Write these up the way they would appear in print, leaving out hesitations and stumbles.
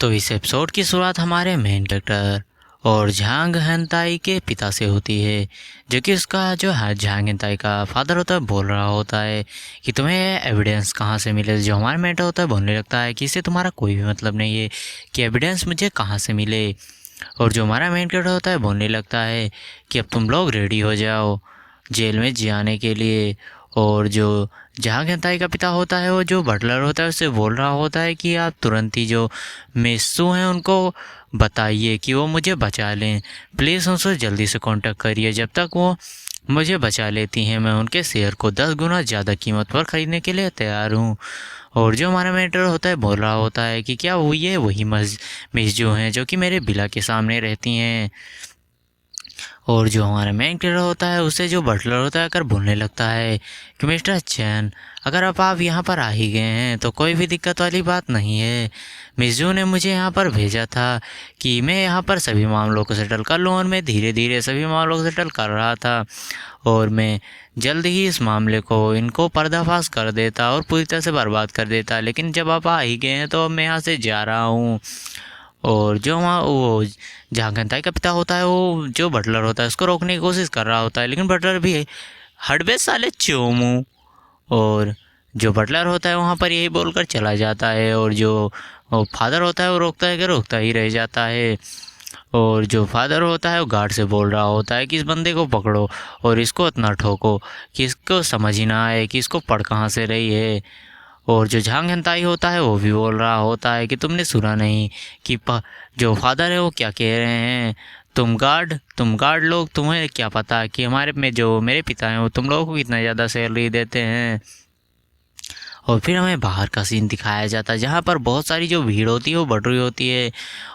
तो इस एपिसोड की शुरुआत हमारे मेन कैरेक्टर और झांग हेनताई के पिता से होती है, जो कि उसका जो है झांग हेनताई का फादर होता है बोल रहा होता है कि तुम्हें एविडेंस कहाँ से मिले। जो हमारा मेंटर होता है बोलने लगता है कि इससे तुम्हारा कोई भी मतलब नहीं है कि एविडेंस मुझे कहाँ से मिले। और जो हमारा मेन कैरेक्टर होता है बोलने लगता है कि अब तुम लोग रेडी हो जाओ जेल में जाने के लिए। और जो जहाँ गेंताई का पिता होता है वो जो बटलर होता है उससे बोल रहा होता है कि आप तुरंत ही जो मेसू हैं उनको बताइए कि वो मुझे बचा लें, प्लीज़ उनसे जल्दी से कांटेक्ट करिए। जब तक वो मुझे बचा लेती हैं मैं उनके शेयर को 10 गुना ज़्यादा कीमत पर ख़रीदने के लिए तैयार हूँ। और जो हमारा मेंटर होता है बोल रहा होता है कि क्या वो ये वही मिस जो हैं जो कि मेरे बिला के सामने रहती हैं। और जो हमारा मेन कैरेक्टर होता है उससे जो बटलर होता है अगर बोलने लगता है कि मिस्टर चैन, अगर अब आप यहाँ पर आ ही गए हैं तो कोई भी दिक्कत वाली बात नहीं है। मिजू ने मुझे यहाँ पर भेजा था कि मैं यहाँ पर सभी मामलों को सेटल कर लूँ, और मैं धीरे धीरे सभी मामलों को सेटल कर रहा था और मैं जल्द ही इस मामले को इनको पर्दाफाश कर देता और पूरी तरह से बर्बाद कर देता। लेकिन जब आप आ ही गए हैं तो अब मैं यहाँ से जा रहा हूँ। और जो वहाँ वो जहाँ गंताई का पिता होता है वो जो बटलर होता है उसको रोकने की कोशिश कर रहा होता है, लेकिन बटलर भी हड़बे साले चोमू। और जो बटलर होता है वहाँ पर यही बोलकर चला जाता है, और जो फादर होता है वो रोकता है कि रोकता ही रह जाता है। और जो फादर होता है वो गार्ड से बोल रहा होता है कि इस बंदे को पकड़ो और इसको इतना ठोको कि इसको समझ ही ना आए कि इसको पढ़ कहाँ से रही है। और जो झांग हेनताई होता है वो भी बोल रहा होता है कि तुमने सुना नहीं कि जो फादर है वो क्या कह रहे हैं। तुम गार्ड लोग, तुम्हें क्या पता कि हमारे में जो मेरे पिता हैं वो तुम लोगों को कितना ज़्यादा सैलरी देते हैं। और फिर हमें बाहर का सीन दिखाया जाता है जहाँ पर बहुत सारी जो भीड़ होती है वो बढ़ रही होती है,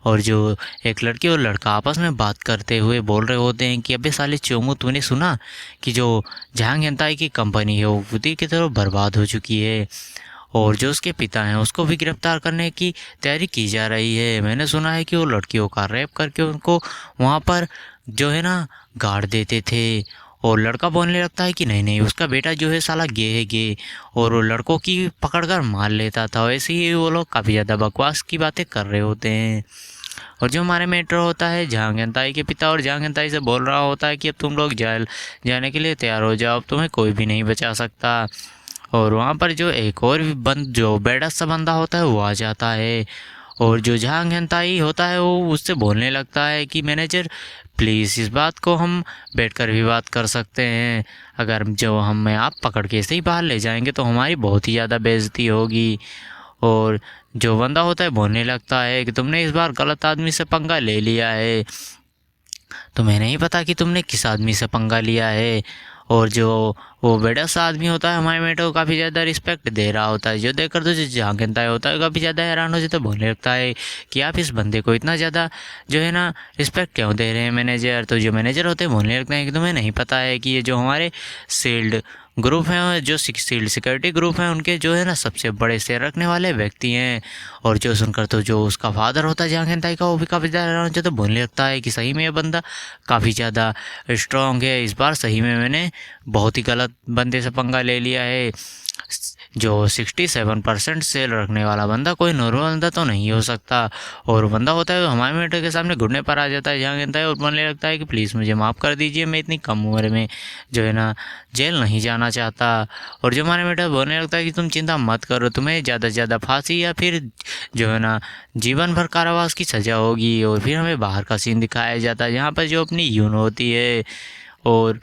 और जो एक लड़की और लड़का आपस में बात करते हुए बोल रहे होते हैं कि अबे साले चोमू, तूने सुना कि जो झांग हेनताई की कंपनी है वो बुद्धि की तरफ बर्बाद हो चुकी है, और जो उसके पिता हैं उसको भी गिरफ्तार करने की तैयारी की जा रही है। मैंने सुना है कि वो लड़कियों का रेप करके उनको वहाँ पर जो है ना गाड़ देते थे। और लड़का बोलने लगता है कि नहीं नहीं, उसका बेटा जो है साला गे है गे, और वो लड़कों की पकड़ कर मार लेता था। वैसे ही वो लोग काफ़ी ज़्यादा बकवास की बातें कर रहे होते हैं। और जो हमारे मेट्रो होता है झांग हेनताई के पिता, और झांग हेनताई से बोल रहा होता है कि अब तुम लोग जेल जाने के लिए तैयार हो जाओ, अब तुम्हें कोई भी नहीं बचा सकता। और वहाँ पर जो एक और भी जो बेडा सा बंदा होता है वो आ जाता है, और जो झांग हेनताई होता है वो उससे बोलने लगता है कि मैनेजर प्लीज़ इस बात को हम बैठकर भी बात कर सकते हैं, अगर जो हमें आप पकड़ के ऐसे ही बाहर ले जाएंगे तो हमारी बहुत ही ज़्यादा बेइज्जती होगी। और जो बंदा होता है बोलने लगता है कि तुमने इस बार गलत आदमी से पंगा ले लिया है, तुम्हें नहीं पता कि तुमने किस आदमी से पंगा लिया है। और जो वो बड़ा सा आदमी होता है हमारे मेटो को काफ़ी ज़्यादा रिस्पेक्ट दे रहा होता है, जो देखकर तो जो झांकता होता है काफ़ी ज़्यादा हैरान हो जाता है, बोलने लगता है कि आप इस बंदे को इतना ज़्यादा जो है ना रिस्पेक्ट क्यों दे रहे हैं मैनेजर। तो जो मैनेजर होते हैं बोलने लगते हैं कि तुम्हें नहीं पता है कि ये जो हमारे सील्ड ग्रुप हैं, जो सील्ड सिक्योरिटी ग्रुप हैं, उनके जो है ना सबसे बड़े शेयर रखने वाले व्यक्ति हैं। और जो सुनकर तो जो उसका फादर होता है झांकताई का वो भी काफ़ी ज़्यादा हैरान हो जाता है, बोलने लगता है कि सही में ये बंदा काफ़ी ज़्यादा स्ट्रॉन्ग है, इस बार सही में मैंने बहुत ही गलत बंदे से पंगा ले लिया है। जो 67% सेल रखने वाला बंदा कोई नॉर्मल बंदा तो नहीं हो सकता। और बंदा होता है तो हमारे मेटर के सामने घुटने पर आ जाता है जहाँ कहता है और बोलने लगता है कि प्लीज़ मुझे माफ़ कर दीजिए, मैं इतनी कम उम्र में जो है ना जेल नहीं जाना चाहता। और जो हमारे मेटर बोलने लगता है कि तुम चिंता मत करो, तुम्हें ज़्यादा से ज़्यादा फांसी या फिर जो है ना जीवन भर कारावास की सज़ा होगी। और फिर हमें बाहर का सीन दिखाया जाता है जहाँ पर जो अपनी यून होती है और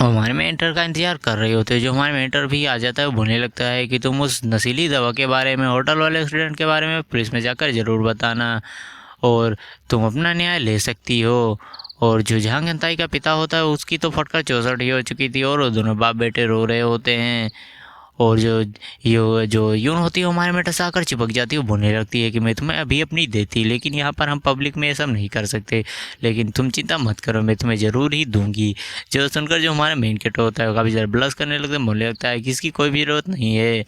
हमारे मेंटर का इंतज़ार कर रहे होते हैं। जो हमारे मेंटर भी आ जाता है वो बोलने लगता है कि तुम उस नशीली दवा के बारे में, होटल वाले एक्सीडेंट के बारे में पुलिस में जाकर ज़रूर बताना, और तुम अपना न्याय ले सकती हो। और जो झांग हेनताई का पिता होता है उसकी तो फटकर 64 ही हो चुकी थी, और वो दोनों बाप बेटे रो रहे होते हैं। और जो यून होती है हमारे मेटर से आकर चिपक जाती है, वो बोलने लगती है कि मैं तुम्हें अभी अपनी देती, लेकिन यहाँ पर हम पब्लिक में ये सब नहीं कर सकते, लेकिन तुम चिंता मत करो मैं तुम्हें ज़रूर ही दूंगी। जो सुनकर जो हमारा मेन कैरेक्टर होता है वो काफ़ी ज़्यादा ब्लश करने लगता है, बोलने लगता है कि इसकी कोई भी ज़रूरत नहीं है।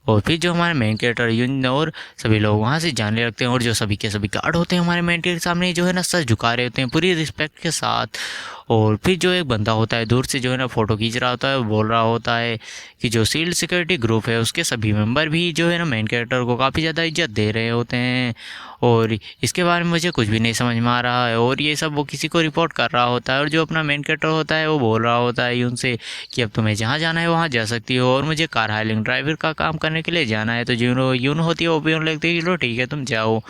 और फिर जो हमारे मेन कैरेक्टर यून और सभी लोग वहाँ से जाने लगते हैं, और जो सभी के सभी गार्ड होते हैं हमारे मेन कैरेक्टर के सामने जो है ना सर झुका रहे होते हैं पूरी रिस्पेक्ट के साथ। और फिर जो एक बंदा होता है दूर से जो है ना फ़ोटो खींच रहा होता है, वो बोल रहा होता है कि जो शील्ड सिक्योरिटी ग्रुप है उसके सभी मेंबर भी जो है ना मेन कैरेक्टर को काफ़ी ज़्यादा इज्जत दे रहे होते हैं। और इसके बारे में मुझे कुछ भी नहीं समझ में आ रहा है, और ये सब वो किसी को रिपोर्ट कर रहा होता है। और जो अपना मेन कैरेक्टर होता है वो बोल रहा होता है उनसे कि अब तुम्हें जहाँ जाना है वहाँ जा सकती हो, और मुझे कार हायरिंग ड्राइवर का काम करने के लिए जाना है। तो यूनो होती है वो भी उन्हें लगती है चलो ठीक है तुम जाओ।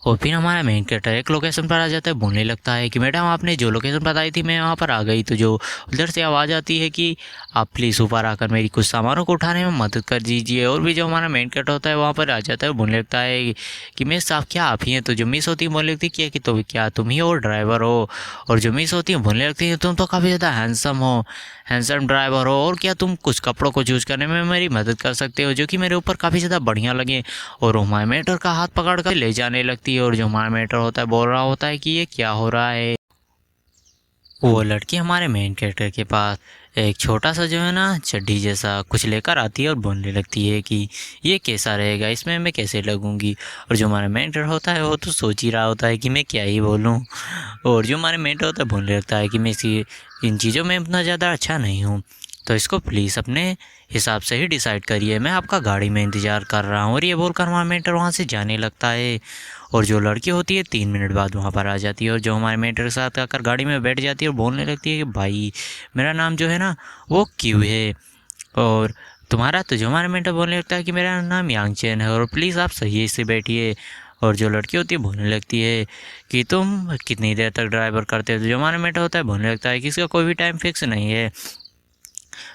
और फिर हमारा मेन कैरेक्टर एक लोकेशन पर आ जाता है, बोलने लगता है कि मैडम आपने जो लोकेशन बताई थी मैं वहाँ पर आ गई। तो जो उधर से आवाज़ आती है कि आप प्लीज़ ऊपर आकर मेरी कुछ सामानों को उठाने में मदद कर दीजिए। और भी जो हमारा मेन कैरेक्टर होता है वहाँ पर आ जाता है, बोलने लगता है कि मिस आप क्या आप ही हैं। तो जो मिस होती है बोलने लगती है कि तो क्या तुम ही हो ड्राइवर हो। और जो मिस होती है बोलने लगती है तुम तो काफ़ी ज़्यादा हैंडसम ड्राइवर हो, और क्या तुम कुछ कपड़ों को चूज़ करने में मेरी मदद कर सकते हो जो कि मेरे ऊपर काफ़ी ज़्यादा बढ़िया लगे। और वो हमारे मेंटर का हाथ पकड़ कर ले जाने लगती है। और जो हमारा मेंटर होता है बोल रहा होता है कि ये क्या हो रहा है। वो लड़की हमारे मेन कैरेक्टर के पास एक छोटा सा जो है ना चड्डी जैसा कुछ लेकर आती है और बोलने लगती है कि ये कैसा रहेगा, इसमें मैं कैसे लगूंगी। और जो हमारा मेंटर होता है वो तो सोच ही रहा होता है कि मैं क्या ही बोलूं। और जो हमारे मेंटर होता है बोलने लगता है कि मैं इन चीज़ों में इतना ज़्यादा अच्छा नहीं हूँ, तो इसको प्लीज़ अपने हिसाब से ही डिसाइड करिए, मैं आपका गाड़ी में इंतज़ार कर रहा हूँ। और ये बोलकर हमारा मेंटर वहाँ से जाने लगता है। और जो लड़की होती है 3 मिनट बाद वहाँ पर आ जाती है, और जो हमारे मेंटर के साथ आकर गाड़ी में बैठ जाती है और बोलने लगती है कि भाई मेरा नाम जो है ना वो क्यू है, और तुम्हारा। तो जो हमारा मेंटर बोलने लगता है कि मेरा नाम यांगचेन है, और प्लीज़ आप सही से बैठिए। और जो लड़की होती है बोलने लगती है कि तुम कितनी देर तक ड्राइवर करते हो। तो जो हमारा मेंटर होता है बोलने लगता है कि इसका कोई भी टाइम फिक्स नहीं है,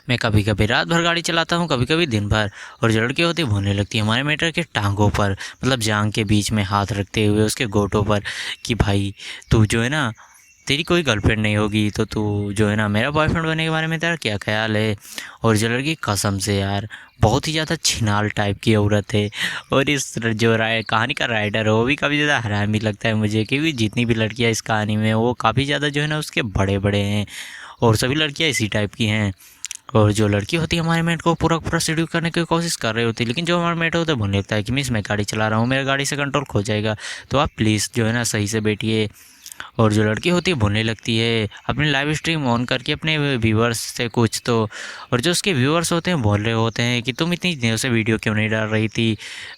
मैं कभी कभी रात भर गाड़ी चलाता हूँ, कभी कभी दिन भर। और जो लड़की होती है बोलने लगती है हमारे मेटर के टांगों पर, मतलब जांग के बीच में हाथ रखते हुए उसके गोटों पर कि भाई तू जो है ना तेरी कोई गर्लफ्रेंड नहीं होगी तो तू जो है ना मेरा बॉयफ्रेंड बनने के बारे में तेरा क्या ख्याल है। और जो लड़की कसम से यार बहुत ही ज़्यादा छिनाल टाइप की औरत है। और इस जो कहानी का राइटर है वो भी काफ़ी ज़्यादा हरामी लगता है मुझे, क्योंकि जितनी भी लड़कियाँ इस कहानी में वो काफ़ी ज़्यादा जो है ना उसके बड़े बड़े हैं, और सभी लड़कियाँ इसी टाइप की हैं। और जो लड़की होती है हमारे मेट को पूरा सीड्यूस करने की कोशिश कर रही होती है, लेकिन जो हमारा मेट होता है बोलने लगता है कि मिस मैं गाड़ी चला रहा हूँ, मेरा गाड़ी से कंट्रोल खो जाएगा, तो आप प्लीज़ जो है ना सही से बैठिए। और जो लड़की होती है बोलने लगती है अपनी लाइव स्ट्रीम ऑन करके अपने व्यूअर्स से कुछ तो। और जो उसके व्यूअर्स होते हैं बोल रहे होते हैं कि तुम इतनी दिनों से वीडियो क्यों नहीं डाल रही थी,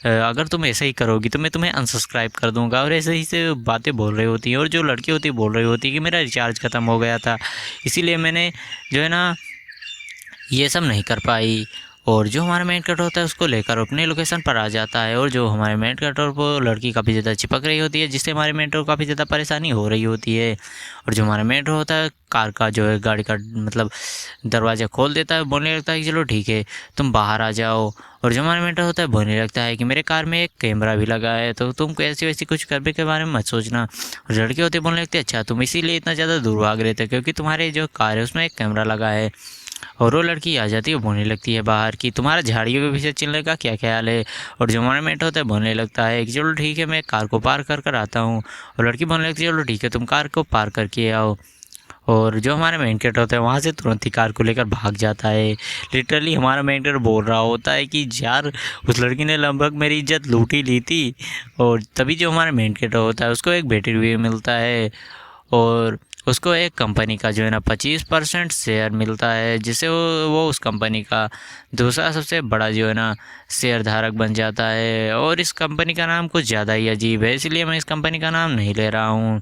अगर तुम ऐसा ही करोगी तो मैं तुम्हें अनसब्सक्राइब कर दूंगा। और ऐसे ही से बातें बोल रही होती हैं। और जो लड़की होती है बोल रही होती है कि मेरा रिचार्ज ख़त्म हो गया था, इसीलिए मैंने जो है ना ये सब नहीं कर पाई। और जो हमारा मेन कैरेक्टर होता है उसको लेकर अपने लोकेशन पर आ जाता है। और जो हमारे मेन कैरेक्टर को लड़की काफ़ी ज़्यादा चिपक रही होती है, जिससे हमारे मेन को काफ़ी ज़्यादा परेशानी हो रही होती है। और जो हमारा मेन होता है कार का जो है गाड़ी का मतलब दरवाज़ा खोल देता है, बोलने लगता है कि चलो ठीक है तुम बाहर आ जाओ। और जो हमारा मेंटर होता है बोलने लगता है कि मेरे कार में एक कैमरा भी लगा है, तो तुम ऐसी वैसी कुछ करने के बारे में मत सोचना। और लड़के होते बोलने लगते हैं अच्छा तुम इसीलिए इतना ज़्यादा दूर भाग रहे थे क्योंकि तुम्हारे जो कार है उसमें एक कैमरा लगा है। और वो लड़की आ जाती है बोलने लगती है बाहर कि तुम्हारा झाड़ियों के पीछे चलने का क्या ख्याल है। और जो हमारा मेट होता है बोलने लगता है कि चलो ठीक है मैं कार को पार कर आता हूँ। और लड़की बोलने लगती है चलो ठीक है तुम कार को पार करके आओ। और जो हमारा मेन कैरेक्टर होता है वहाँ से तुरंत ही कार को लेकर भाग जाता है। लिटरली हमारा मेन कैरेक्टर बोल रहा होता है कि यार उस लड़की ने लगभग मेरी इज्जत लूट ही ली थी। और तभी जो हमारा मेन कैरेक्टर होता है उसको एक बैटरी भी मिलता है, और उसको एक कंपनी का जो है ना 25% शेयर मिलता है, जिससे वो उस कंपनी का दूसरा सबसे बड़ा जो है ना शेयर धारक बन जाता है। और इस कंपनी का नाम कुछ ज़्यादा ही अजीब है, इसलिए मैं इस कंपनी का नाम नहीं ले रहा हूँ।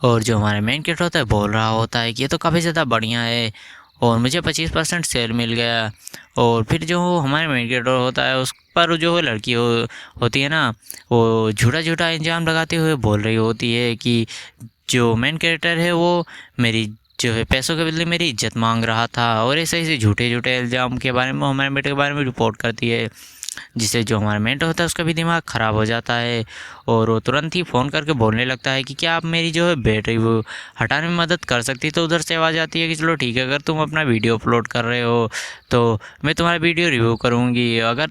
और जो हमारे मेन कैरेक्टर होता है बोल रहा होता है कि ये तो काफ़ी ज़्यादा बढ़िया है और मुझे 25% शेयर मिल गया। और फिर जो हमारे मेन कैरेक्टर होता है उस पर जो लड़की होती है ना वो झूठा इल्ज़ाम लगाते हुए बोल रही होती है कि जो मेन कैरेक्टर है वो मेरी जो है पैसों के बदले मेरी इज्जत मांग रहा था। और ऐसे झूठे इल्ज़ाम के बारे में हमारे बेटे के बारे में रिपोर्ट करती है, जिससे जो हमारा मेंटर होता है उसका भी दिमाग ख़राब हो जाता है। और वो तुरंत ही फ़ोन करके बोलने लगता है कि क्या आप मेरी जो है बैटरी वो हटाने में मदद कर सकती। तो उधर से आवाज़ आती है कि चलो ठीक है अगर तुम अपना वीडियो अपलोड कर रहे हो तो मैं तुम्हारा वीडियो रिव्यू करूँगी, अगर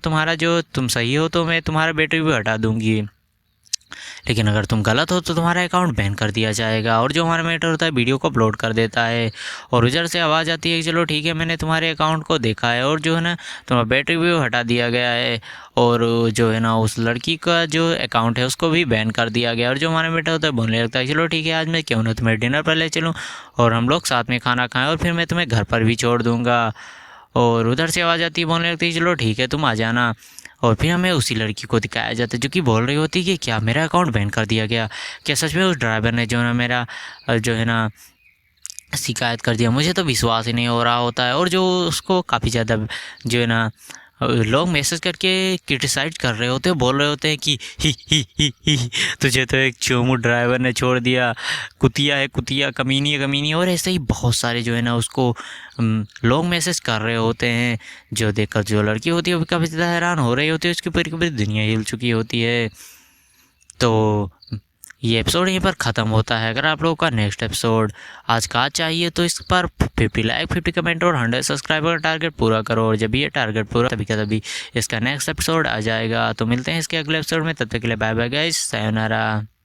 तुम सही हो तो मैं तुम्हारा बैटरी भी हटा दूँगी। लेकिन अगर तुम गलत हो तो तुम्हारा अकाउंट बैन कर दिया जाएगा। और जो हमारा मेटर होता है वीडियो को अपलोड कर देता है और उधर से आवाज़ आती है कि चलो ठीक है, मैंने तुम्हारे अकाउंट को देखा है और जो है ना तुम्हारा बैटरी भी हटा दिया गया है और जो है ना उस लड़की का जो अकाउंट है उसको भी बैन कर दिया गया। और जो हमारा मेटर होता है बोलने लगता है चलो ठीक है, आज मैं क्यों ना तुम्हें डिनर पर ले चलूँ और हम लोग साथ में खाना खाएँ और फिर मैं तुम्हें घर पर भी छोड़ दूँगा। और उधर से आवाज़ आती है, बोलने लगती है चलो ठीक है तुम आ जाना। और फिर हमें उसी लड़की को दिखाया जाता है जो कि बोल रही होती है कि क्या मेरा अकाउंट बैन कर दिया गया, क्या सच में उस ड्राइवर ने जो है ना मेरा जो है ना शिकायत कर दिया। मुझे तो विश्वास ही नहीं हो रहा होता है। और जो उसको काफ़ी ज़्यादा जो है ना लोग मैसेज करके क्रिटिसाइज कर रहे होते हैं, बोल रहे होते हैं कि ही तुझे तो एक चोमू ड्राइवर ने छोड़ दिया, कुतिया है कुतिया, कमीनी है कमीनी। और ऐसे ही बहुत सारे जो है ना उसको लोग मैसेज कर रहे होते हैं, जो देखकर जो लड़की होती है वो भी काफ़ी ज़्यादा हैरान हो रही होती है, उसकी पूरी की पूरी दुनिया हिल चुकी होती है। तो ये एपिसोड यहीं पर ख़त्म होता है। अगर आप लोगों का नेक्स्ट एपिसोड आज का चाहिए तो इस पर 50 लाइक 50 कमेंट और 100 सब्सक्राइबर का टारगेट पूरा करो। और जब ये टारगेट पूरा तभी का तभी इसका नेक्स्ट एपिसोड आ जाएगा। तो मिलते हैं इसके अगले एपिसोड में, तब तक के लिए बाय बाय गाइस, सायोनारा।